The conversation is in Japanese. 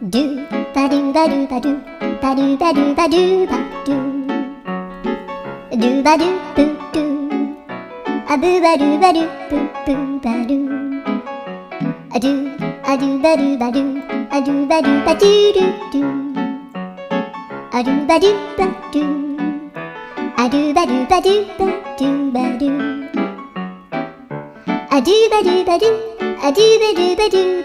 ドゥバドゥバドゥバドゥバドゥバドゥバドゥバドゥドゥバドゥブドゥアブバドゥバドゥブブバドゥアドゥアドゥバドゥバドゥアドゥバドゥバドゥドゥドゥアドゥバドゥバドゥアドゥバドゥバドゥバドゥバドゥアドゥバドゥバドゥアドゥバドゥバドゥ